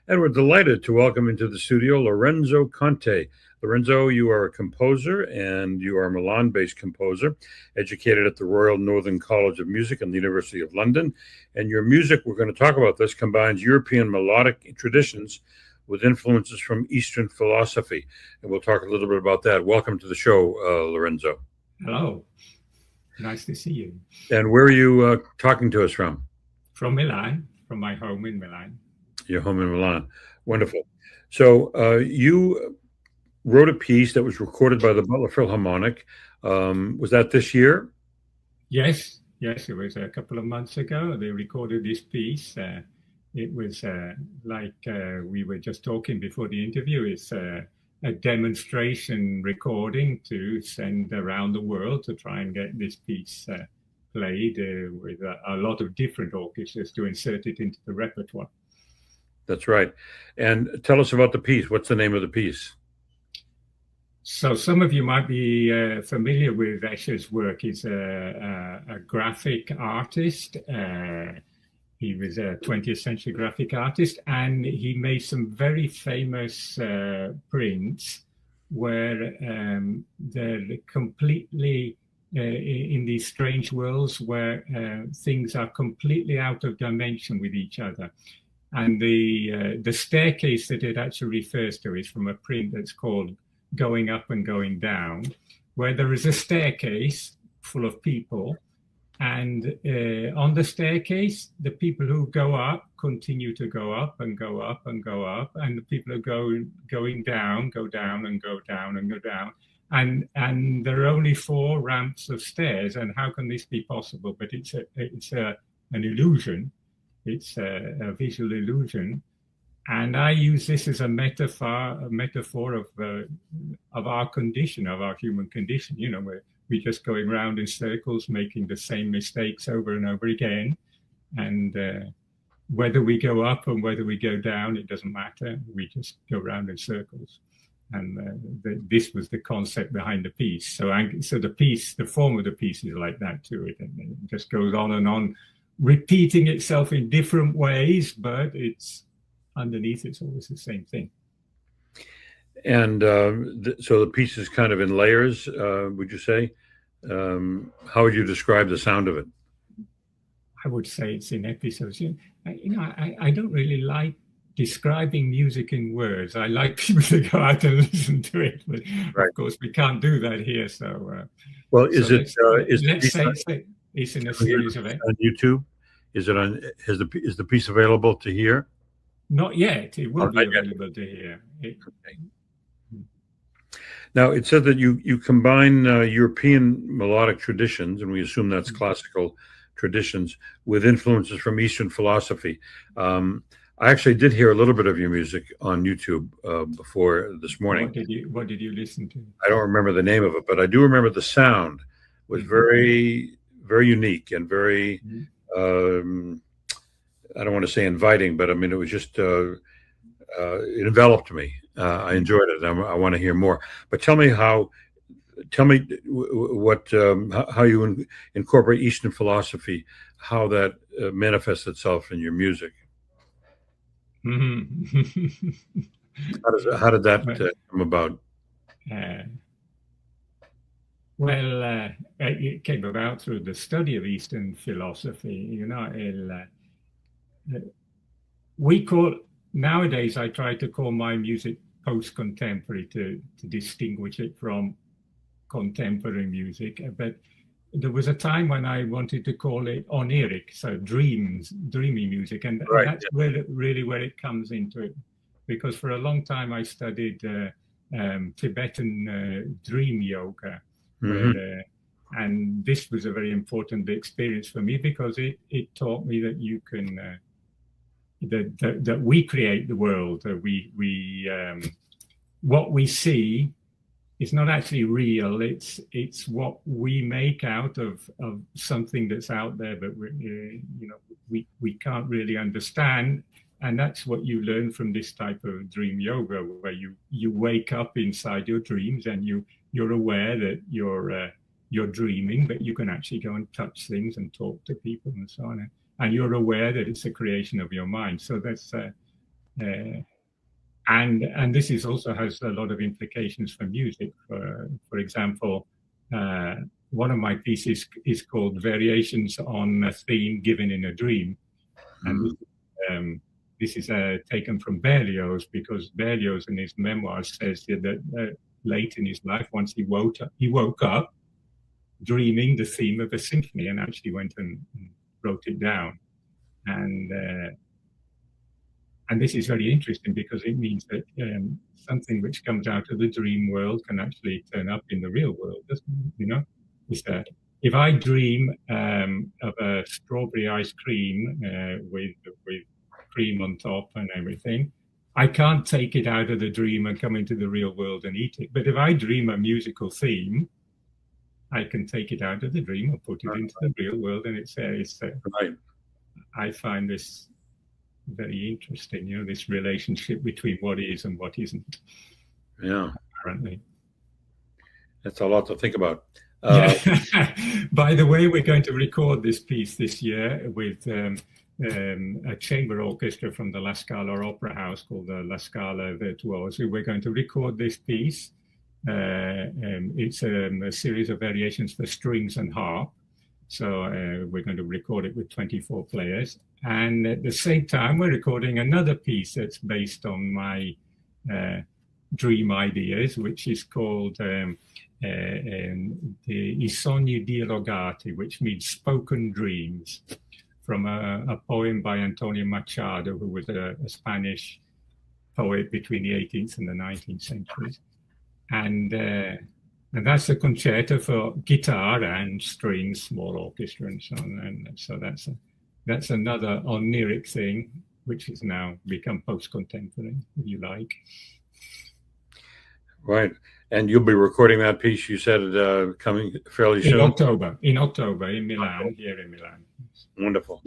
And we're delighted to welcome into the studio Lorenzo Conte. Lorenzo, you are a composer and you are a Milan-based composer, educated at the Royal Northern College of Music and the University of London. And your music, we're going to talk about this, combines European melodic traditions with influences from Eastern philosophy. And we'll talk a little bit about that. Welcome to the show, Lorenzo. Hello. Nice to see you. And where are you talking to us from? From Milan, from my home in Milan. Your home in Milan. Wonderful. So you wrote a piece that was recorded by the Butler Philharmonic. Was that this year? Yes, it was a couple of months ago. They recorded this piece. It was like we were just talking before the interview. It's a demonstration recording to send around the world to try and get this piece played with a lot of different orchestras to insert it into the repertoire. That's right. And tell us about the piece. What's the name of the piece? So some of you might be familiar with Escher's work. He's a graphic artist. He was a 20th century graphic artist, and he made some very famous prints where they're completely in these strange worlds where things are completely out of dimension with each other. And the staircase that it actually refers to is from a print that's called Going Up and Going Down, where there is a staircase full of people. And on the staircase, the people who go up continue to go up and go up and go up. And the people who going down, go down and go down and go down. And there are only 4 ramps of stairs. And how can this be possible? But it's an illusion. It's a visual illusion, and I use this as a metaphor of our condition, of our human condition. You know, where we're just going round in circles, making the same mistakes over and over again, and whether we go up and whether we go down, it doesn't matter. We just go round in circles, and this was the concept behind the piece. So the form of the piece is like that too. It just goes on and on, repeating itself in different ways, but it's underneath it's always the same thing. And so the piece is kind of in layers, would you say? How would you describe the sound of it? I would say it's in episodes. I don't really like describing music in words. I like people to go out and listen to it, but right. Of course we can't do that here. So well, is it's in a series of it on YouTube. Is it on? Is the piece available to hear? Not yet. It will be available to hear. Okay. Now it said that you combine European melodic traditions, and we assume that's classical traditions, with influences from Eastern philosophy. I actually did hear a little bit of your music on YouTube before this morning. What did you listen to? I don't remember the name of it, but I do remember the sound was very, very unique and very, I don't want to say inviting, but I mean, it was just, it enveloped me. I enjoyed it. I want to hear more, but tell me what, how you incorporate Eastern philosophy, how that manifests itself in your music. Mm-hmm. How did that come about? Well, it came about through the study of Eastern philosophy. You know, nowadays I try to call my music post-contemporary to distinguish it from contemporary music. But there was a time when I wanted to call it oniric, so dreamy music, and right. That's really where it comes into it. Because for a long time I studied Tibetan dream yoga. And this was a very important experience for me because it taught me that you can that we create the world, that we what we see is not actually real. It's what we make out of something that's out there, but we can't really understand. And that's what you learn from this type of dream yoga, where you wake up inside your dreams and you're aware that you're dreaming, but you can actually go and touch things and talk to people and so on. And you're aware that it's a creation of your mind. So And this is also has a lot of implications for music. For example, one of my pieces is called Variations on a Theme Given in a Dream. And this is taken from Berlioz, because Berlioz in his memoirs says that late in his life, once he woke up dreaming the theme of a symphony, and actually went and wrote it down. And this is very interesting, because it means that something which comes out of the dream world can actually turn up in the real world, doesn't it? You know, is that if I dream of a strawberry ice cream with cream on top and everything, I can't take it out of the dream and come into the real world and eat it. But if I dream a musical theme, I can take it out of the dream and put it into the real world, and it's right. I find this very interesting, you know, this relationship between what is and what isn't. Yeah, apparently. That's a lot to think about. By the way, we're going to record this piece this year with a chamber orchestra from the La Scala Opera House called the La Scala Virtuosi. We're going to record this piece. It's a series of variations for strings and harp. So we're going to record it with 24 players. And at the same time, we're recording another piece that's based on my dream ideas, which is called the I sogni dialogati, which means spoken dreams, from a poem by Antonio Machado, who was a Spanish poet between the 18th and the 19th centuries. And that's a concerto for guitar and strings, small orchestra, and so on. And so that's another oniric thing, which has now become post-contemporary, if you like. Right. And you'll be recording that piece, you said, coming fairly soon? In October, in Milan, here in Milan. Wonderful.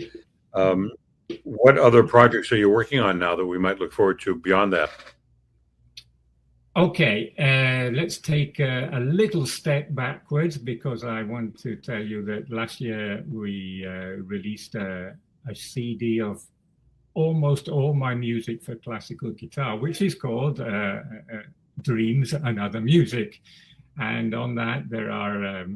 What other projects are you working on now that we might look forward to beyond that? Okay, let's take a little step backwards, because I want to tell you that last year we released a CD of almost all my music for classical guitar, which is called Dreams and Other Music. And on that there are a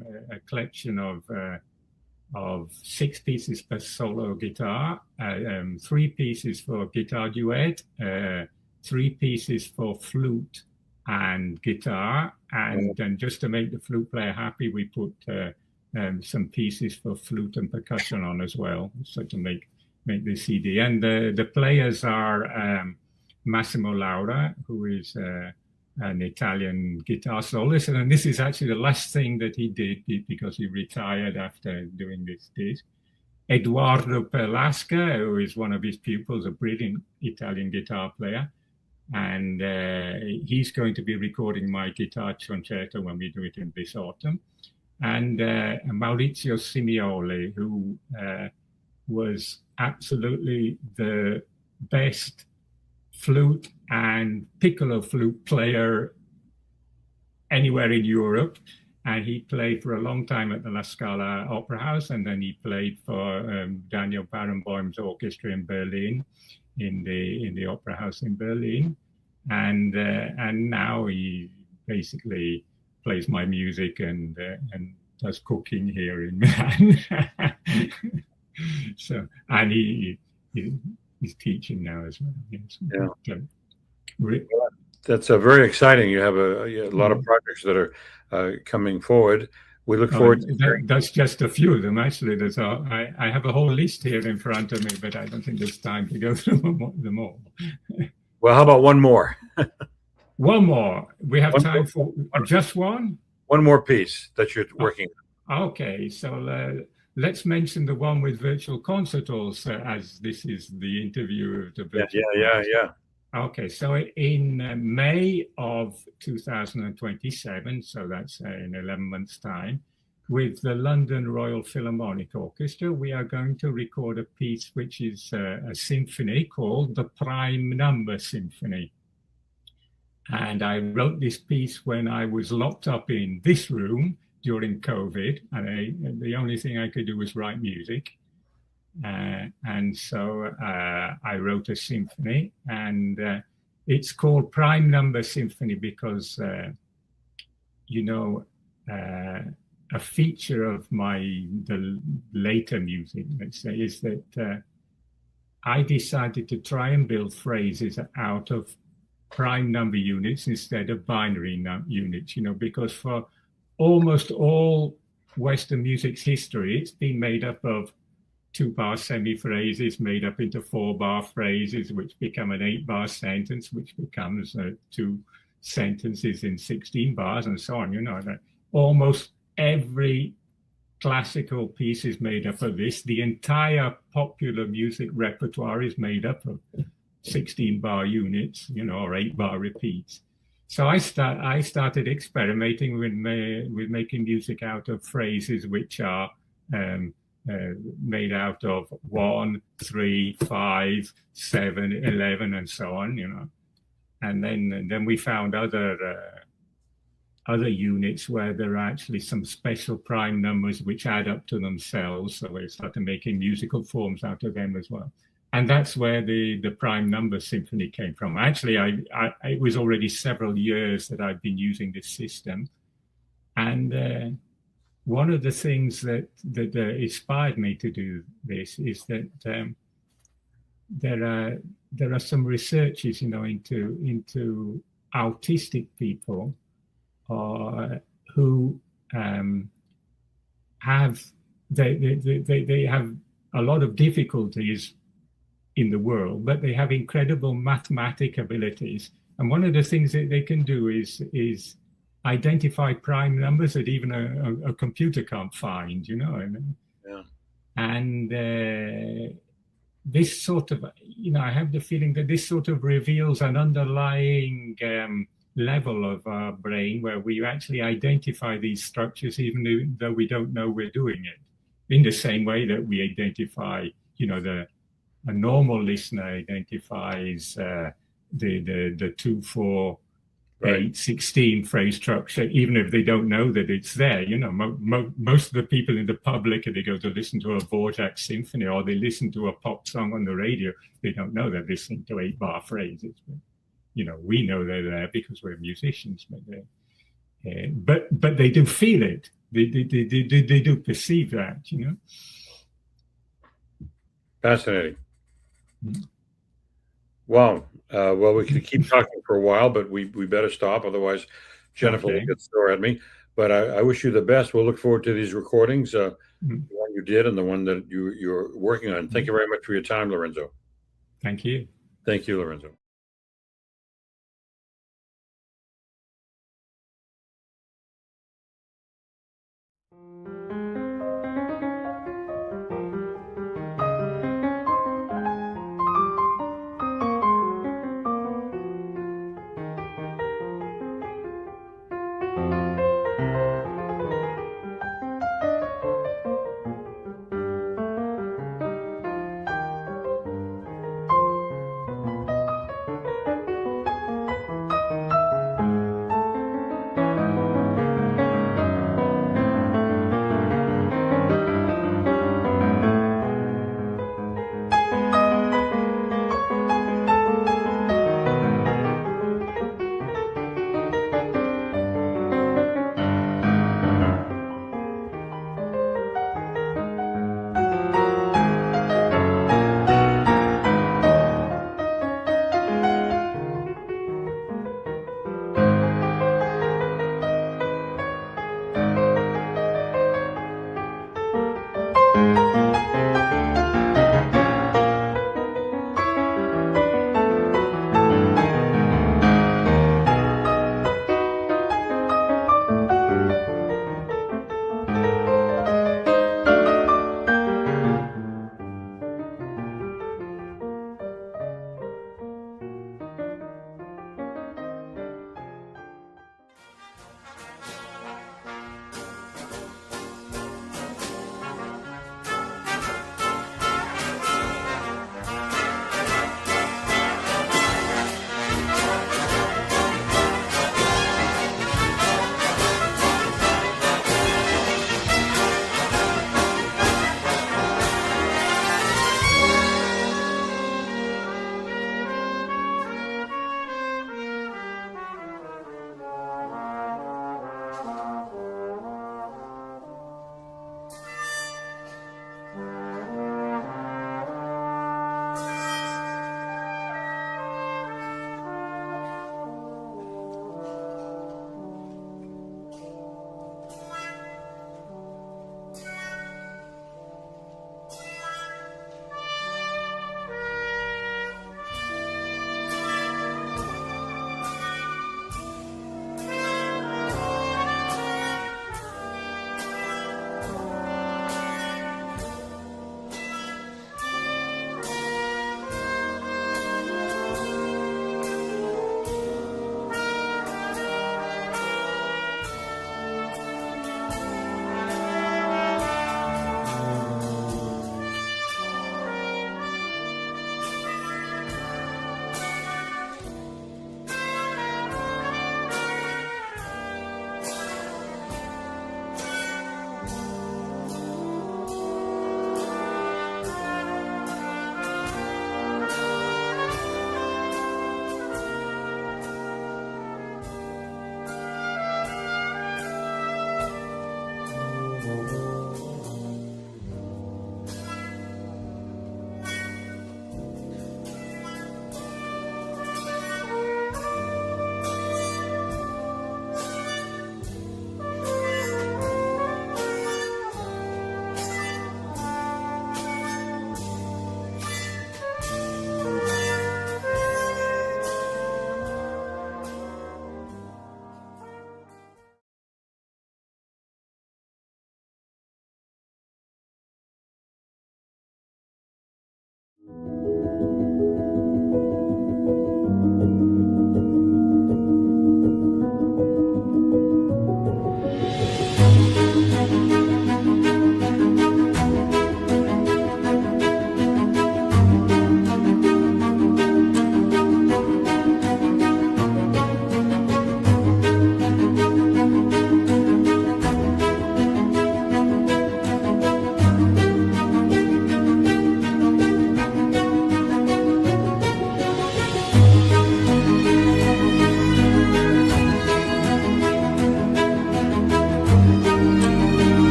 collection of 6 pieces for solo guitar, 3 pieces for guitar duet, 3 pieces for flute and guitar, and then just to make the flute player happy, we put some pieces for flute and percussion on as well, so to make the CD. And the players are Massimo Laura, who is an Italian guitar soloist, and this is actually the last thing that he did, because he retired after doing this piece. Eduardo Perlasca, who is one of his pupils, a brilliant Italian guitar player. And he's going to be recording my guitar concerto when we do it in this autumn. And Maurizio Simioli, who was absolutely the best flute and piccolo flute player anywhere in Europe. And he played for a long time at the La Scala Opera House, and then he played for Daniel Barenboim's orchestra in Berlin, in the Opera House in Berlin, and now he basically plays my music and does cooking here in Milan. So, and he's teaching now as well. Yeah. That's very exciting. You have a lot of projects that are coming forward. We look forward to that's just a few of them, actually. I have a whole list here in front of me, but I don't think there's time to go through them all. Well, how about one more? One more. We have time for just one? One more piece that you're working on. Okay, so let's mention the one with virtual concertos, as this is the interview of the virtual. Yeah. Okay, so in May of 2027, so that's in 11 months' time, with the London Royal Philharmonic Orchestra, we are going to record a piece which is a symphony called the Prime Number Symphony. And I wrote this piece when I was locked up in this room during COVID, and the only thing I could do was write music. And so I wrote a symphony, and it's called Prime Number Symphony because, a feature of the later music, let's say, is that I decided to try and build phrases out of prime number units instead of binary units, because for almost all Western music's history, it's been made up of 2-bar semi-phrases made up into 4-bar phrases, which become an 8-bar sentence, which becomes 2 sentences in 16 bars, and so on. Almost every classical piece is made up of this. The entire popular music repertoire is made up of 16-bar units, or 8-bar repeats. So I started experimenting with making music out of phrases which are made out of 1, 3, 5, 7, 11, and so on. And then we found other units where there are actually some special prime numbers which add up to themselves. So we started making musical forms out of them as well. And that's where the prime number symphony came from. Actually, it was already several years that I've been using this system. And one of the things that inspired me to do this is that there are some researches, into autistic people who have a lot of difficulties in the world, but they have incredible mathematic abilities. And one of the things that they can do is identify prime numbers that even a computer can't find, Yeah. And this sort of, I have the feeling that this sort of reveals an underlying level of our brain where we actually identify these structures even though we don't know we're doing it, in the same way that we identify, a normal listener identifies the 2, 4, 8, 16 phrase structure, even if they don't know that it's there. Most of the people in the public, if they go to listen to a Dvorak symphony or they listen to a pop song on the radio, they don't know they're listening to 8-bar phrases. But, we know they're there because we're musicians, but they do feel it. They do perceive that, Fascinating. Mm-hmm. Wow. Well, we could keep talking for a while, but we better stop. Otherwise, Jennifer will get sore at me. But I wish you the best. We'll look forward to these recordings, the one you did and the one that you're working on. Thank you very much for your time, Lorenzo. Thank you. Thank you, Lorenzo.